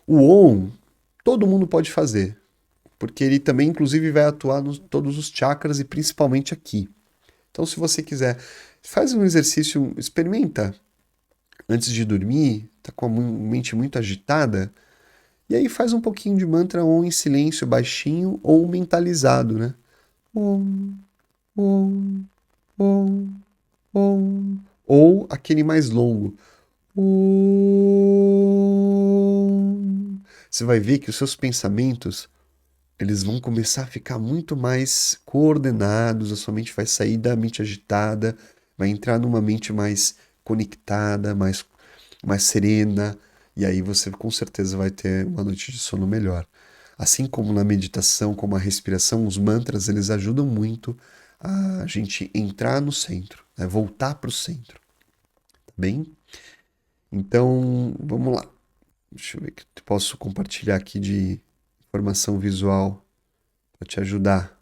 O OM, todo mundo pode fazer, porque ele também, inclusive, vai atuar nos todos os chakras e principalmente aqui. Então, se você quiser, faz um exercício, experimenta antes de dormir, tá com a mente muito agitada, e aí faz um pouquinho de mantra ou em silêncio baixinho ou mentalizado, né? Om, om, om, om. Ou aquele mais longo. Om. Você vai ver que os seus pensamentos eles vão começar a ficar muito mais coordenados, a sua mente vai sair da mente agitada, vai entrar numa mente mais conectada, mais serena, e aí você com certeza vai ter uma noite de sono melhor. Assim como na meditação, como a respiração, os mantras, eles ajudam muito a gente entrar no centro, né? Voltar para o centro, tá bem? Então, vamos lá. Deixa eu ver o que eu posso compartilhar aqui de informação visual para te ajudar.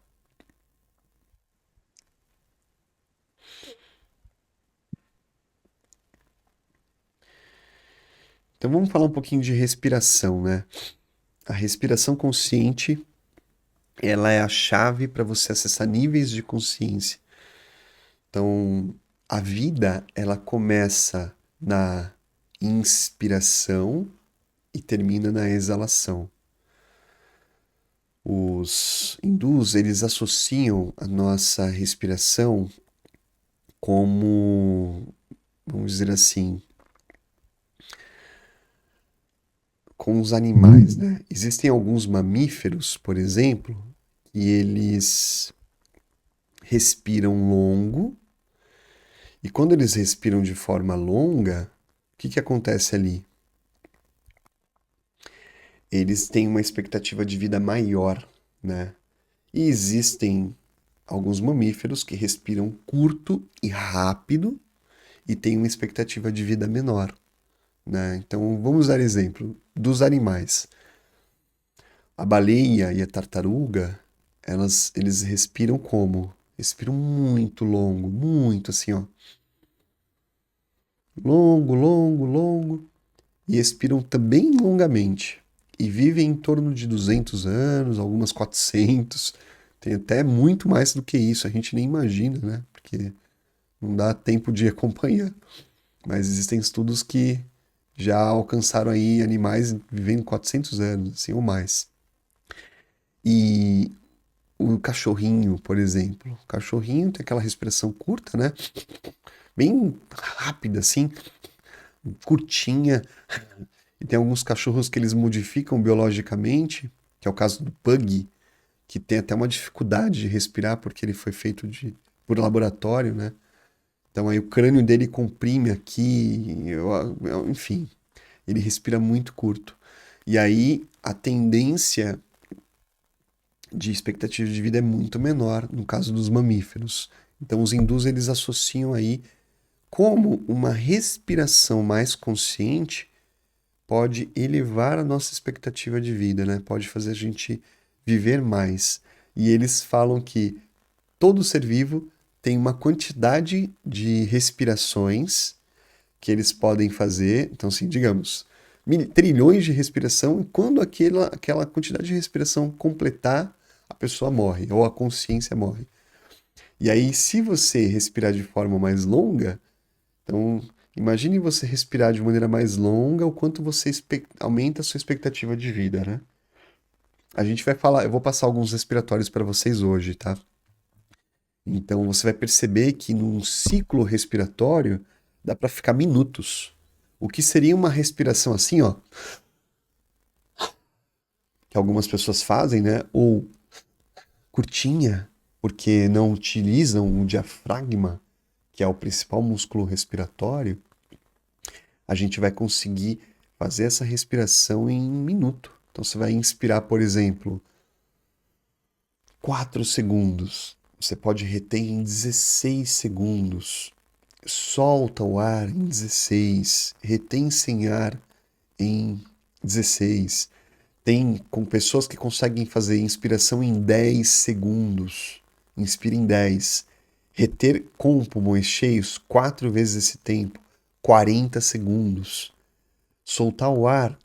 Então vamos falar um pouquinho de respiração, né? A respiração consciente, ela é a chave para você acessar níveis de consciência. Então, a vida, ela começa na inspiração e termina na exalação. Os hindus, eles associam a nossa respiração como, vamos dizer assim, com os animais, né? Existem alguns mamíferos, por exemplo, que eles respiram longo, e quando eles respiram de forma longa, o que que acontece ali? Eles têm uma expectativa de vida maior, né? E existem alguns mamíferos que respiram curto e rápido e têm uma expectativa de vida menor, né? Então, vamos dar exemplo dos animais. A baleia e a tartaruga, eles respiram como? Respiram muito longo, muito assim, ó. Longo, longo, longo. E expiram também longamente. E vivem em torno de 200 anos, algumas 400. Tem até muito mais do que isso, a gente nem imagina, né? Porque não dá tempo de acompanhar. Mas existem estudos que já alcançaram aí animais vivendo 400 anos, assim, ou mais. E o cachorrinho, por exemplo. O cachorrinho tem aquela respiração curta, né? Bem rápida, assim, curtinha. E tem alguns cachorros que eles modificam biologicamente, que é o caso do Pug, que tem até uma dificuldade de respirar porque ele foi feito por laboratório, né? Então aí o crânio dele comprime aqui, enfim, ele respira muito curto. E aí a tendência de expectativa de vida é muito menor no caso dos mamíferos. Então os hindus eles associam aí como uma respiração mais consciente pode elevar a nossa expectativa de vida, né? Pode fazer a gente viver mais. E eles falam que todo ser vivo tem uma quantidade de respirações que eles podem fazer. Então, assim, digamos, trilhões de respiração, e quando aquela quantidade de respiração completar, a pessoa morre, ou a consciência morre. E aí, se você respirar de forma mais longa, então imagine você respirar de maneira mais longa, o quanto você aumenta a sua expectativa de vida, né? A gente vai falar, eu vou passar alguns respiratórios para vocês hoje, tá? Então você vai perceber que num ciclo respiratório dá para ficar minutos. O que seria uma respiração assim, ó, que algumas pessoas fazem, né? Ou curtinha, porque não utilizam o diafragma, que é o principal músculo respiratório, a gente vai conseguir fazer essa respiração em um minuto. Então você vai inspirar, por exemplo, 4 segundos. Você pode reter em 16 segundos. Solta o ar em 16. Retém sem ar em 16. Tem com pessoas que conseguem fazer inspiração em 10 segundos. Inspira em 10. Reter com pulmões cheios 4 vezes esse tempo, 40 segundos. Soltar o ar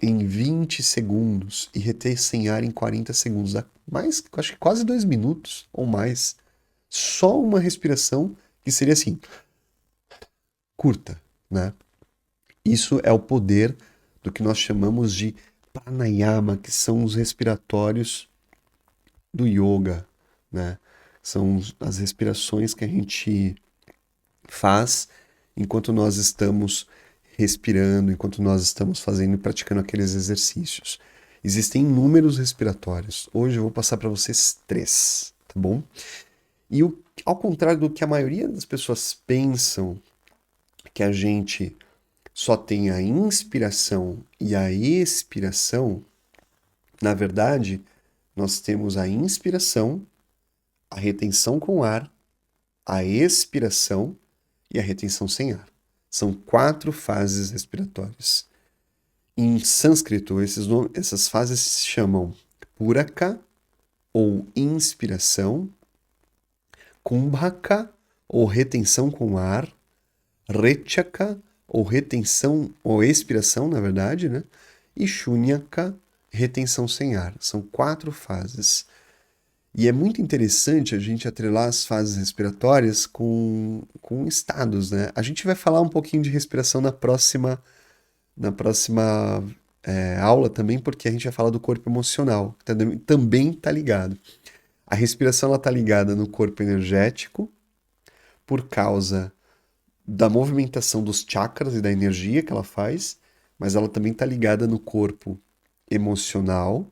em 20 segundos e reter sem ar em 40 segundos. Dá mais, acho que quase 2 minutos ou mais. Só uma respiração que seria assim, curta, né? Isso é o poder do que nós chamamos de pranayama, que são os respiratórios do yoga, né? São as respirações que a gente faz enquanto nós estamos respirando, enquanto nós estamos fazendo e praticando aqueles exercícios. Existem inúmeros respiratórios. Hoje eu vou passar para vocês 3, tá bom? E ao contrário do que a maioria das pessoas pensam, que a gente só tem a inspiração e a expiração, na verdade, nós temos a inspiração, a retenção com ar, a expiração e a retenção sem ar. São 4 fases respiratórias. Em sânscrito, essas fases se chamam puraka, ou inspiração, kumbhaka, ou retenção com ar, rechaka, ou retenção, ou expiração, na verdade, né? E shunyaka, retenção sem ar. São 4 fases. E é muito interessante a gente atrelar as fases respiratórias com estados, né? A gente vai falar um pouquinho de respiração na próxima aula também, porque a gente vai falar do corpo emocional, que também está ligado. A respiração está ligada no corpo energético, por causa da movimentação dos chakras e da energia que ela faz, mas ela também está ligada no corpo emocional,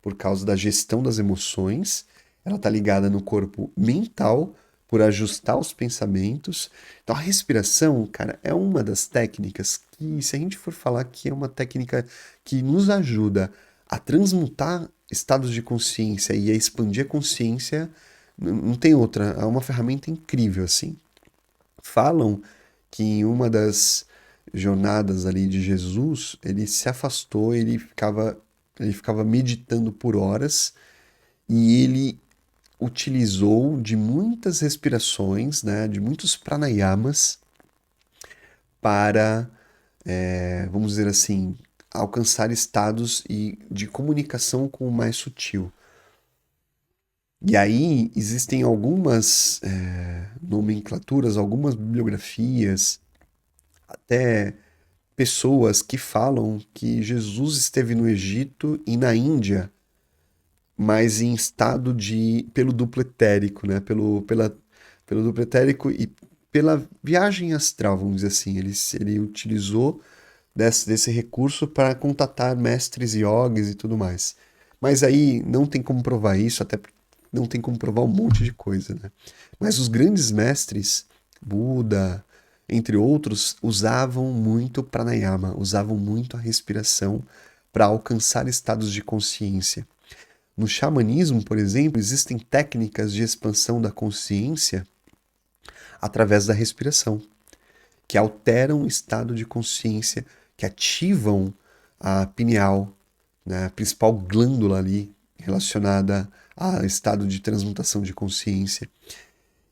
por causa da gestão das emoções. Ela está ligada no corpo mental, por ajustar os pensamentos. Então, a respiração, cara, é uma das técnicas que, se a gente for falar que é uma técnica que nos ajuda a transmutar estados de consciência e a expandir a consciência, não tem outra. É uma ferramenta incrível, assim. Falam que em uma das jornadas ali de Jesus, ele se afastou, ele ficava meditando por horas e ele utilizou de muitas respirações, né, de muitos pranayamas para, vamos dizer assim, alcançar estados de comunicação com o mais sutil. E aí existem algumas nomenclaturas, algumas bibliografias, até pessoas que falam que Jesus esteve no Egito e na Índia, mas em estado pelo duplo etérico, né? Pelo duplo etérico e pela viagem astral, vamos dizer assim. Ele utilizou desse recurso para contatar mestres yogis e tudo mais. Mas aí não tem como provar isso, até porque não tem como provar um monte de coisa, né? Mas os grandes mestres, Buda, entre outros, usavam muito pranayama, usavam muito a respiração para alcançar estados de consciência. No xamanismo, por exemplo, existem técnicas de expansão da consciência através da respiração, que alteram o estado de consciência, que ativam a pineal, né, a principal glândula ali relacionada ao estado de transmutação de consciência,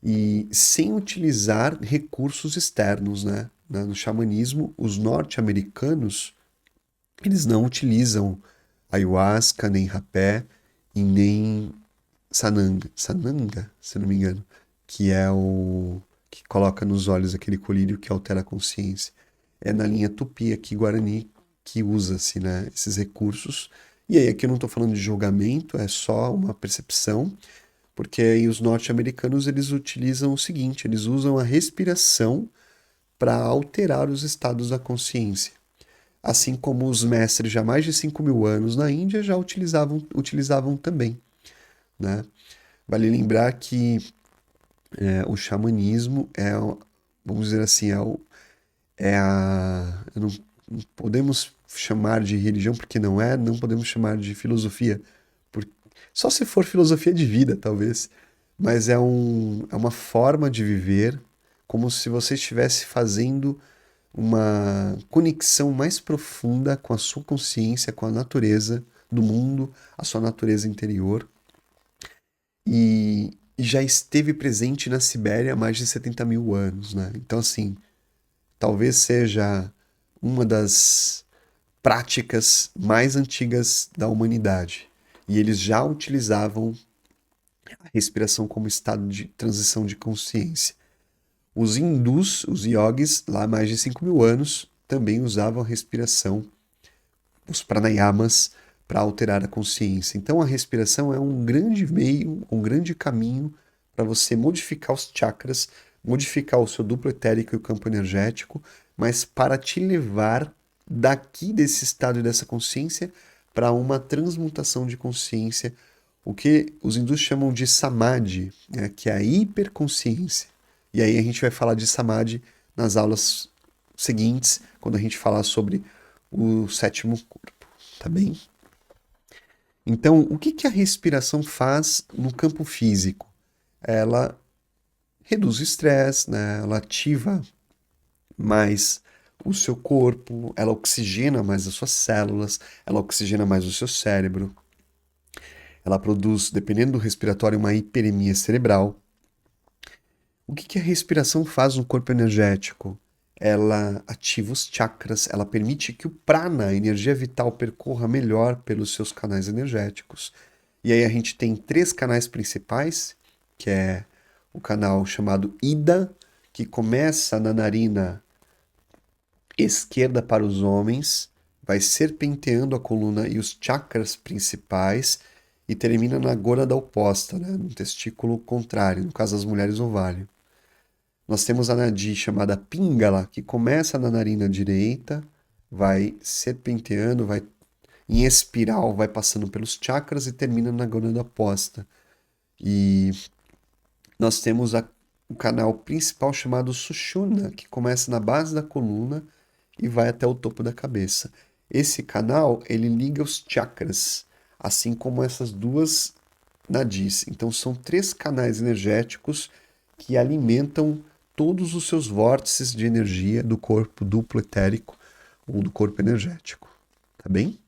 e sem utilizar recursos externos, né? No xamanismo, os norte-americanos, eles não utilizam ayahuasca, nem rapé e nem sananga, se não me engano, que é o que coloca nos olhos aquele colírio que altera a consciência. É na linha Tupi, aqui Guarani, que usa-se, né, esses recursos. E aí aqui eu não estou falando de julgamento, é só uma percepção, porque aí os norte-americanos eles utilizam o seguinte, eles usam a respiração para alterar os estados da consciência. Assim como os mestres já há mais de 5.000 anos na Índia já utilizavam também, né? Vale lembrar que o xamanismo vamos dizer assim, não podemos chamar de religião porque não podemos chamar de filosofia, por, só se for filosofia de vida, talvez, mas é uma forma de viver como se você estivesse fazendo uma conexão mais profunda com a sua consciência, com a natureza do mundo, a sua natureza interior, e já esteve presente na Sibéria há mais de 70.000 anos, né? Então, assim, talvez seja uma das práticas mais antigas da humanidade. E eles já utilizavam a respiração como estado de transição de consciência. Os hindus, os yogis, lá há mais de 5.000 anos, também usavam a respiração, os pranayamas, para alterar a consciência. Então a respiração é um grande meio, um grande caminho para você modificar os chakras, modificar o seu duplo etérico e o campo energético, mas para te levar daqui desse estado e dessa consciência para uma transmutação de consciência, o que os hindus chamam de samadhi, né, que é a hiperconsciência. E aí a gente vai falar de samadhi nas aulas seguintes, quando a gente falar sobre o sétimo corpo, tá bem? Então, o que que a respiração faz no campo físico? Ela reduz o estresse, né? Ela ativa mais o seu corpo, ela oxigena mais as suas células, ela oxigena mais o seu cérebro, ela produz, dependendo do respiratório, uma hiperemia cerebral. O que que a respiração faz no corpo energético? Ela ativa os chakras, ela permite que o prana, a energia vital, percorra melhor pelos seus canais energéticos. E aí a gente tem 3 canais principais, que é o canal chamado Ida, que começa na narina esquerda para os homens, vai serpenteando a coluna e os chakras principais e termina na gônada oposta, né, no testículo contrário, no caso das mulheres, ovário. Nós temos a nadi chamada Pingala, que começa na narina direita, vai serpenteando, vai em espiral, vai passando pelos chakras e termina na gônada oposta. E nós temos o canal principal chamado Sushumna, que começa na base da coluna e vai até o topo da cabeça. Esse canal, ele liga os chakras, assim como essas duas nadis. Então são 3 canais energéticos que alimentam todos os seus vórtices de energia do corpo duplo etérico ou do corpo energético, tá bem?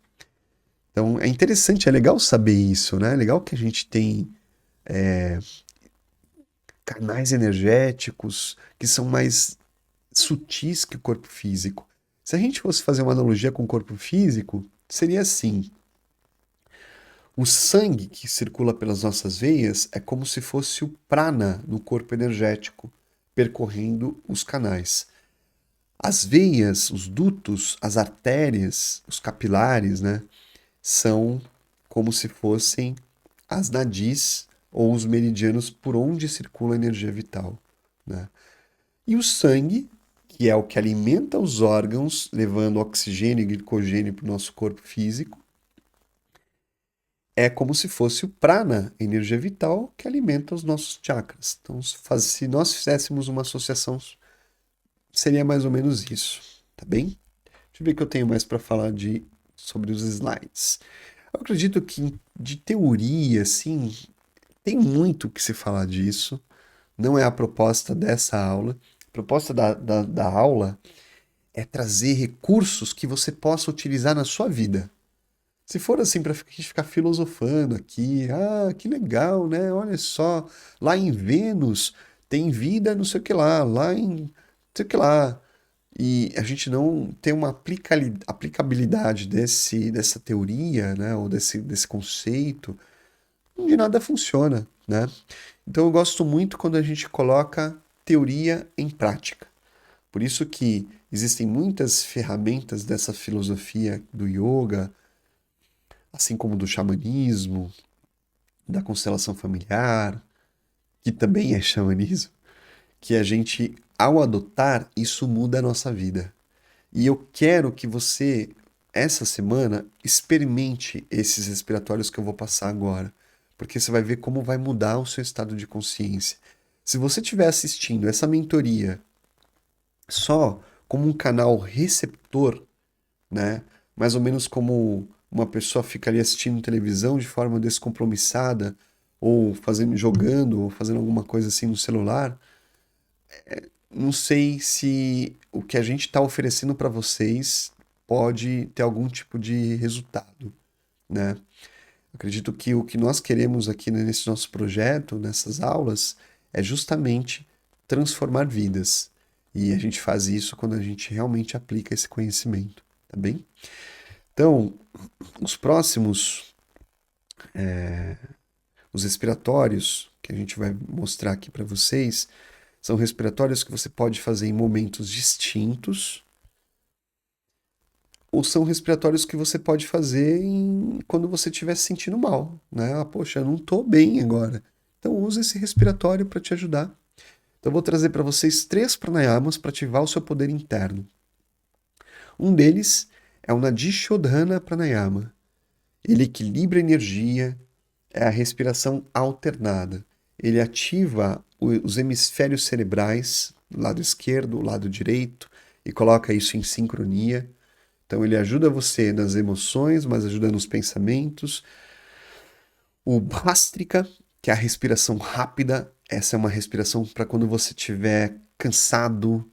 Então é interessante, é legal saber isso, né? É legal que a gente tem canais energéticos que são mais sutis que o corpo físico. Se a gente fosse fazer uma analogia com o corpo físico, seria assim: o sangue que circula pelas nossas veias é como se fosse o prana no corpo energético, percorrendo os canais. As veias, os dutos, as artérias, os capilares, né, são como se fossem as nadis ou os meridianos por onde circula a energia vital, né? E o sangue, que é o que alimenta os órgãos, levando oxigênio e glicogênio para o nosso corpo físico, é como se fosse o prana, energia vital, que alimenta os nossos chakras. Então, se nós fizéssemos uma associação, seria mais ou menos isso, tá bem? Deixa eu ver o que eu tenho mais para falar sobre os slides. Eu acredito que, de teoria, assim, tem muito que se falar disso. Não é a proposta dessa aula. A proposta da aula é trazer recursos que você possa utilizar na sua vida. Se for assim para ficar filosofando aqui, que legal, né? Olha só, lá em Vênus tem vida, não sei o que lá, lá em não sei o que lá. E a gente não tem uma aplicabilidade dessa teoria, né? Ou desse conceito, de nada funciona, né? Então eu gosto muito quando a gente coloca teoria em prática. Por isso que existem muitas ferramentas dessa filosofia do yoga, assim como do xamanismo, da constelação familiar, que também é xamanismo, que a gente, ao adotar, isso muda a nossa vida. E eu quero que você, essa semana, experimente esses respiratórios que eu vou passar agora, porque você vai ver como vai mudar o seu estado de consciência. Se você estiver assistindo essa mentoria só como um canal receptor, né? Mais ou menos como uma pessoa fica ali assistindo televisão de forma descompromissada, ou jogando, ou fazendo alguma coisa assim no celular. Não sei se o que a gente está oferecendo para vocês pode ter algum tipo de resultado, né? Acredito que o que nós queremos aqui nesse nosso projeto, nessas aulas, é justamente transformar vidas. E a gente faz isso quando a gente realmente aplica esse conhecimento, tá bem? Então, os próximos, os respiratórios que a gente vai mostrar aqui para vocês, são respiratórios que você pode fazer em momentos distintos, ou são respiratórios que você pode fazer quando você estiver se sentindo mal, né? Ah, poxa, eu não estou bem agora. Então use esse respiratório para te ajudar. Então eu vou trazer para vocês 3 pranayamas para ativar o seu poder interno. Um deles é o Nadishodhana Pranayama. Ele equilibra a energia, é a respiração alternada. Ele ativa os hemisférios cerebrais, lado esquerdo, lado direito, e coloca isso em sincronia. Então ele ajuda você nas emoções, mas ajuda nos pensamentos. O Bhastrika, que é a respiração rápida, essa é uma respiração para quando você estiver cansado,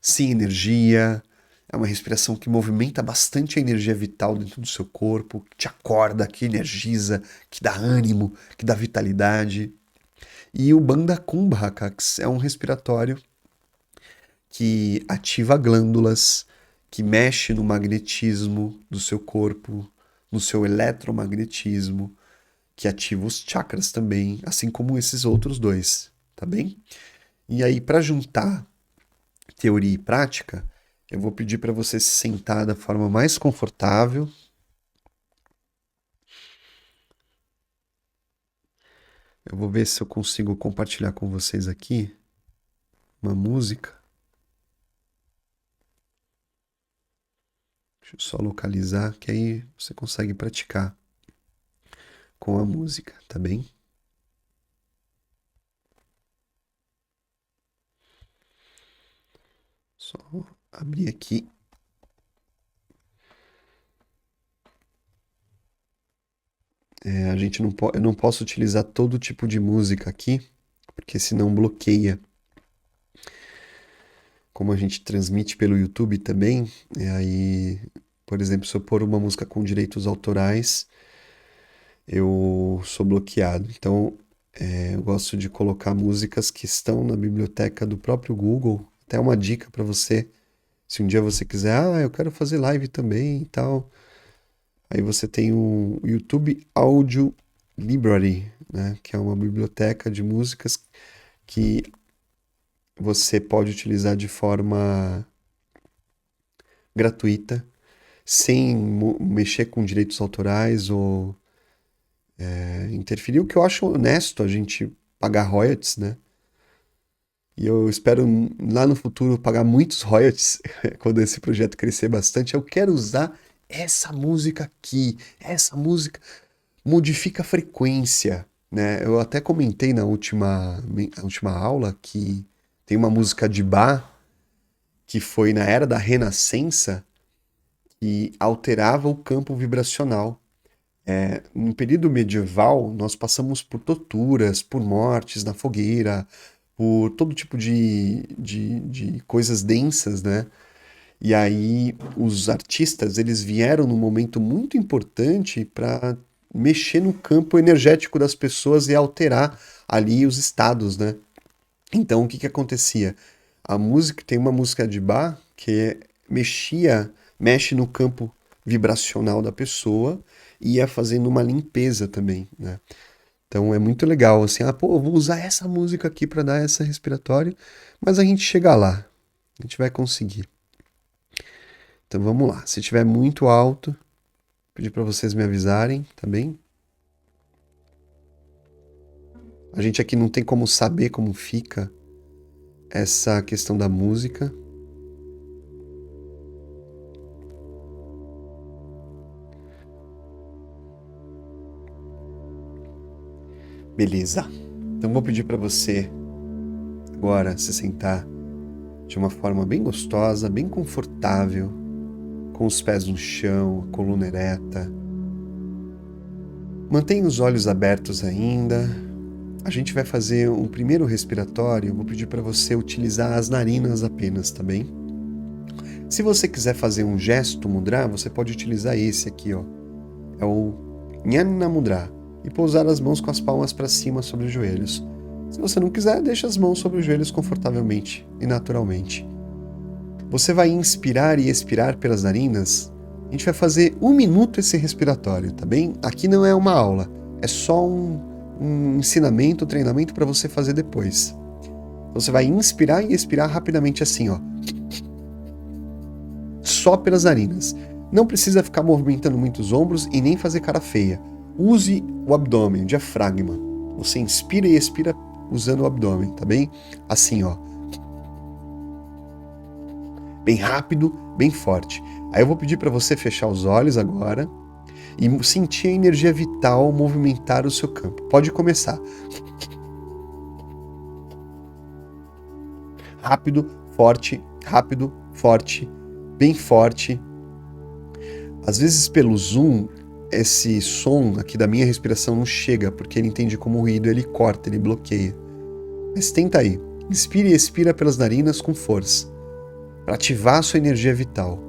sem energia. É uma respiração que movimenta bastante a energia vital dentro do seu corpo, que te acorda, que energiza, que dá ânimo, que dá vitalidade. E o Bandha Kumbhaka, que é um respiratório que ativa glândulas, que mexe no magnetismo do seu corpo, no seu eletromagnetismo, que ativa os chakras também, assim como esses outros dois, tá bem? E aí, para juntar teoria e prática, eu vou pedir para você se sentar da forma mais confortável. Eu vou ver se eu consigo compartilhar com vocês aqui uma música. Deixa eu só localizar, que aí você consegue praticar com a música, tá bem? Só abrir aqui. Eu não posso utilizar todo tipo de música aqui, porque senão bloqueia. Como a gente transmite pelo YouTube também, e aí, por exemplo, se eu pôr uma música com direitos autorais, eu sou bloqueado. Então, eu gosto de colocar músicas que estão na biblioteca do próprio Google. Até uma dica para você, se um dia você quiser, eu quero fazer live também e tal. Aí você tem o YouTube Audio Library, né, que é uma biblioteca de músicas que você pode utilizar de forma gratuita, sem mexer com direitos autorais ou interferir. O que eu acho honesto a gente pagar royalties, né? E eu espero lá no futuro pagar muitos royalties quando esse projeto crescer bastante. Eu quero usar essa música aqui, essa música modifica a frequência, né? Eu até comentei na última aula que tem uma música de Bach que foi na era da Renascença e alterava o campo vibracional. No período medieval, nós passamos por torturas, por mortes na fogueira, por todo tipo de coisas densas, né? E aí os artistas, eles vieram num momento muito importante para mexer no campo energético das pessoas e alterar ali os estados, né? Então o que que acontecia? A música, tem uma música de Bach que mexe no campo vibracional da pessoa e ia fazendo uma limpeza também, né? Então é muito legal, assim, eu vou usar essa música aqui para dar essa respiratória, mas a gente chega lá, a gente vai conseguir. Então vamos lá, se estiver muito alto, pedir para vocês me avisarem, tá bem? A gente aqui não tem como saber como fica essa questão da música. Beleza. Então vou pedir para você agora se sentar de uma forma bem gostosa, bem confortável, com os pés no chão, a coluna ereta. Mantenha os olhos abertos ainda. A gente vai fazer um primeiro respiratório. Eu vou pedir para você utilizar as narinas apenas, tá bem? Se você quiser fazer um gesto mudra, você pode utilizar esse aqui, ó. É o Jnana Mudra. E pousar as mãos com as palmas para cima sobre os joelhos. Se você não quiser, deixa as mãos sobre os joelhos confortavelmente e naturalmente. Você vai inspirar e expirar pelas narinas A gente vai fazer 1 minuto esse respiratório, tá bem? Aqui não é uma aula, é só um ensinamento, um treinamento para você fazer depois. Então você vai inspirar e expirar rapidamente assim, ó. Só pelas narinas. Não precisa ficar movimentando muito os ombros e nem fazer cara feia. Use o abdômen, o diafragma. Você inspira e expira usando o abdômen, tá bem? Assim, ó. Bem rápido, bem forte. Aí eu vou pedir para você fechar os olhos agora e sentir a energia vital movimentar o seu campo. Pode começar. Rápido, forte, bem forte. Às vezes pelo Zoom, esse som aqui da minha respiração não chega, porque ele entende como ruído, ele corta, ele bloqueia. Mas tenta aí. Inspire e expira pelas narinas com força, para ativar a sua energia vital.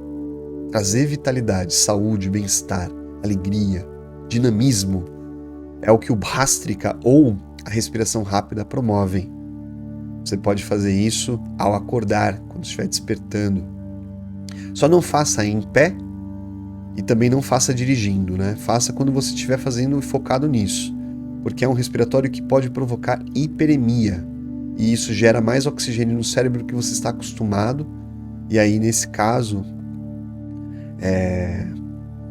Trazer vitalidade, saúde, bem-estar, alegria, dinamismo. É o que o Bhastrika ou a respiração rápida promovem. Você pode fazer isso ao acordar, quando estiver despertando. Só não faça em pé e também não faça dirigindo, né? Faça quando você estiver fazendo e focado nisso, porque é um respiratório que pode provocar hiperemia e isso gera mais oxigênio no cérebro do que você está acostumado e aí, nesse caso,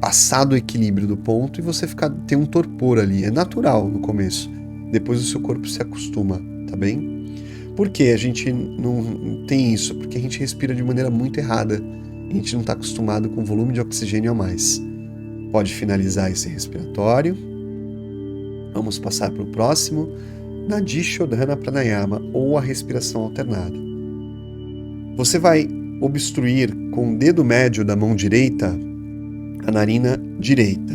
passar do equilíbrio do ponto e você ter um torpor ali. É natural no começo, depois o seu corpo se acostuma, tá bem? Por que a gente não tem isso? Porque a gente respira de maneira muito errada. A gente não está acostumado com volume de oxigênio a mais. Pode finalizar esse respiratório. Vamos passar para o próximo. Nadi Shodhana Pranayama, ou a respiração alternada. Você vai obstruir com o dedo médio da mão direita a narina direita.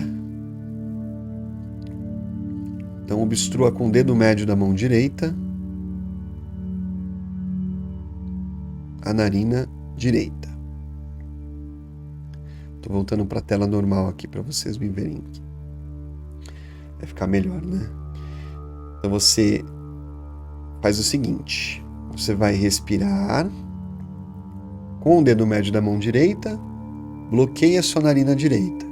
Então obstrua com o dedo médio da mão direita a narina direita. Estou voltando para a tela normal aqui para vocês me verem. Vai ficar melhor, né? Então você faz o seguinte: você vai respirar com o dedo médio da mão direita, bloqueia a sua narina direita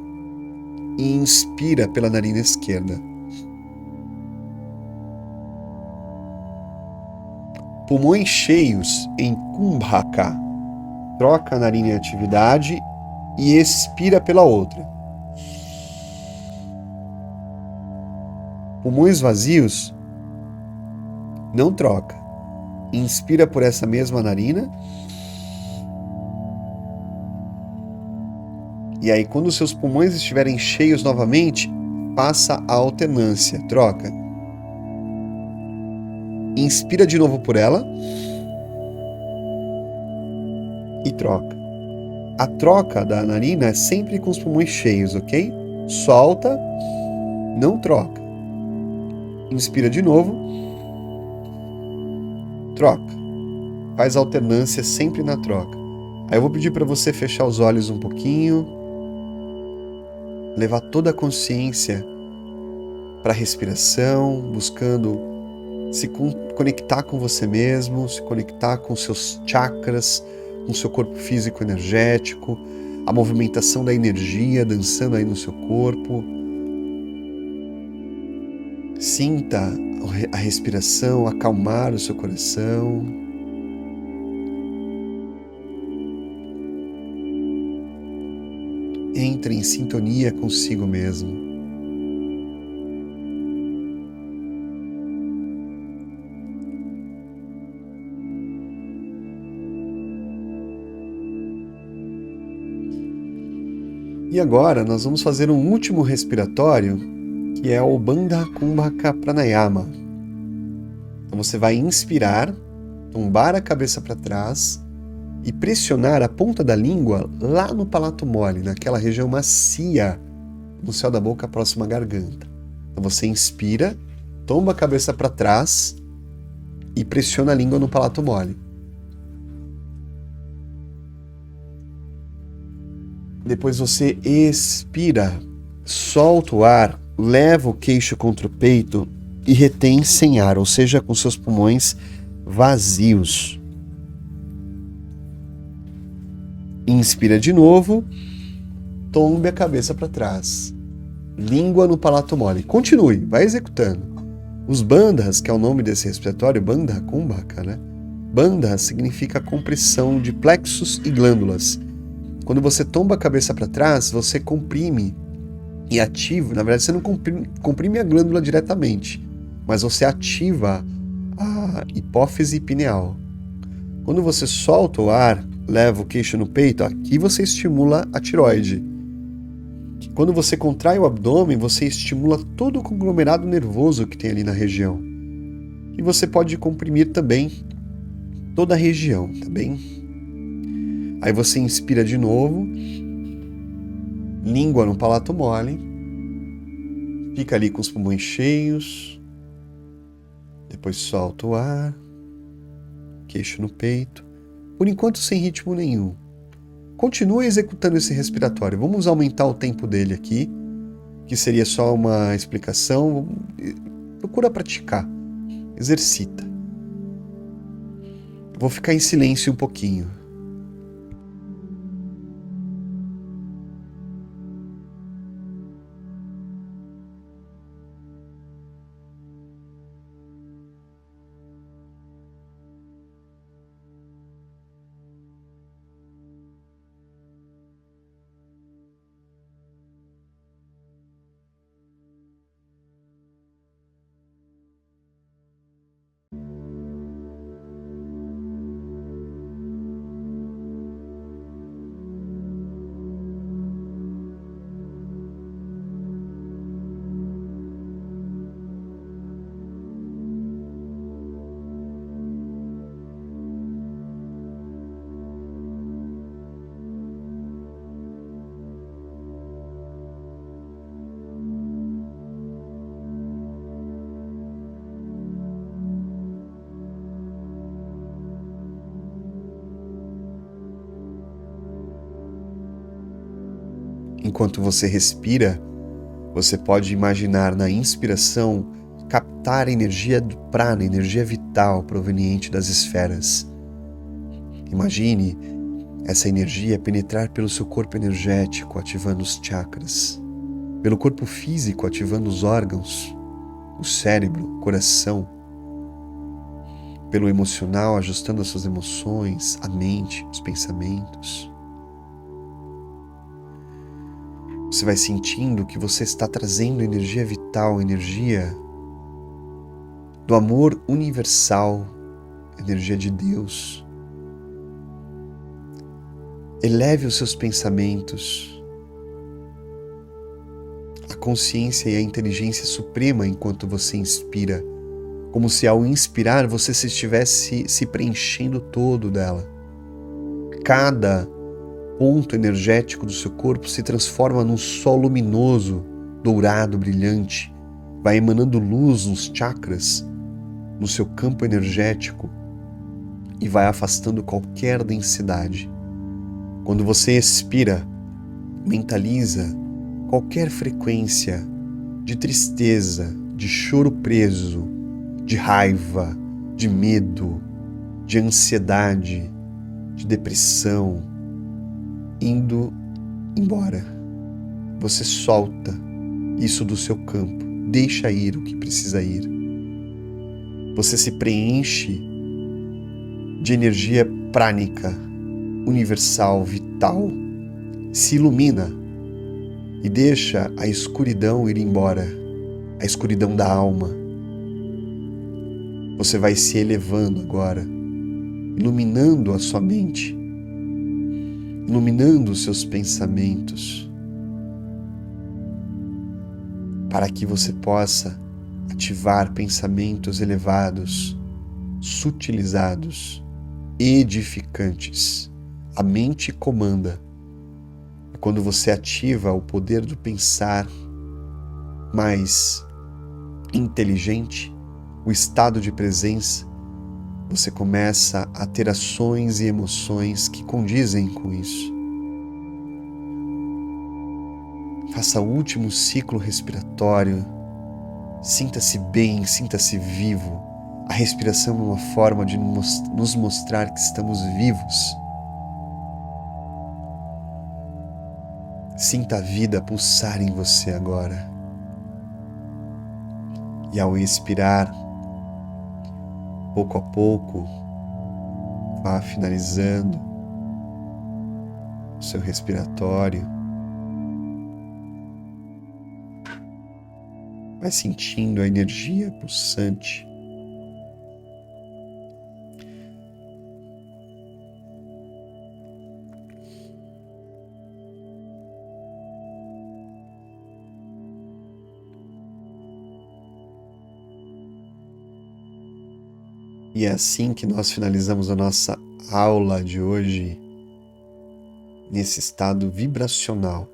e inspira pela narina esquerda. Pulmões cheios em Kumbhaka. Troca a narina em atividade e expira pela outra. Pulmões vazios, não troca. Inspira por essa mesma narina. E aí, quando os seus pulmões estiverem cheios novamente, passa a alternância, troca. Inspira de novo por ela e troca. A troca da narina é sempre com os pulmões cheios, ok? Solta, não troca. Inspira de novo, troca. Faz alternância sempre na troca. Aí eu vou pedir para você fechar os olhos um pouquinho, levar toda a consciência para a respiração, buscando se conectar com você mesmo, se conectar com seus chakras, com seu corpo físico energético, a movimentação da energia dançando aí no seu corpo. Sinta a respiração acalmar o seu coração. Entre em sintonia consigo mesmo. E agora nós vamos fazer um último respiratório, que é o Bandha Kumbhaka Pranayama. Então você vai inspirar, tombar a cabeça para trás e pressionar a ponta da língua lá no palato mole, naquela região macia no céu da boca próxima à garganta. Então você inspira, tomba a cabeça para trás e pressiona a língua no palato mole. Depois você expira, solta o ar, leva o queixo contra o peito e retém sem ar, ou seja, com seus pulmões vazios. Inspira de novo tombe a cabeça para trás. Língua no palato mole. Continue, vai executando. Os bandhas, que é o nome desse respiratório, bandha kumbhaka, né? Bandha significa compressão de plexos e glândulas. Quando você tomba a cabeça para trás, você comprime e ativa. Na verdade, você não comprime a glândula diretamente, mas você ativa a hipófise pineal. Quando você solta o ar, leva o queixo no peito, aqui você estimula a tireoide. Quando você contrai o abdômen, você estimula todo o conglomerado nervoso que tem ali na região. E você pode comprimir também toda a região, tá bem? Aí você inspira de novo, língua no palato mole, fica ali com os pulmões cheios, depois solta o ar, queixo no peito, por enquanto sem ritmo nenhum. Continue executando esse respiratório. Vamos aumentar o tempo dele aqui, que seria só uma explicação. Procura praticar, exercita. Vou ficar em silêncio um pouquinho. Enquanto você respira, você pode imaginar na inspiração captar a energia do prana, energia vital proveniente das esferas. Imagine essa energia penetrar pelo seu corpo energético, ativando os chakras, pelo corpo físico, ativando os órgãos, o cérebro, o coração, pelo emocional, ajustando as suas emoções, a mente, os pensamentos. Você vai sentindo que você está trazendo energia vital, energia do amor universal, energia de Deus. Eleve os seus pensamentos, a consciência e a inteligência suprema enquanto você inspira, como se ao inspirar você se estivesse se preenchendo todo dela. Cada ponto energético do seu corpo se transforma num sol luminoso, dourado, brilhante, vai emanando luz nos chakras, no seu campo energético e vai afastando qualquer densidade. Quando você expira, mentaliza qualquer frequência de tristeza, de choro preso, de raiva, de medo, de ansiedade, de depressão, indo embora. Você solta isso do seu campo, deixa ir o que precisa ir. Você se preenche de energia prânica, universal, vital, se ilumina e deixa a escuridão ir embora, a escuridão da alma. Você vai se elevando agora, iluminando a sua mente, iluminando os seus pensamentos, para que você possa ativar pensamentos elevados, sutilizados, edificantes. A mente comanda. Quando você ativa o poder do pensar mais inteligente, o estado de presença, você começa a ter ações e emoções que condizem com isso. Faça o último ciclo respiratório. Sinta-se bem, sinta-se vivo. A respiração é uma forma de nos mostrar que estamos vivos. Sinta a vida pulsar em você agora. E ao expirar, pouco a pouco, vá finalizando o seu respiratório. Vai sentindo a energia pulsante. E é assim que nós finalizamos a nossa aula de hoje, nesse estado vibracional.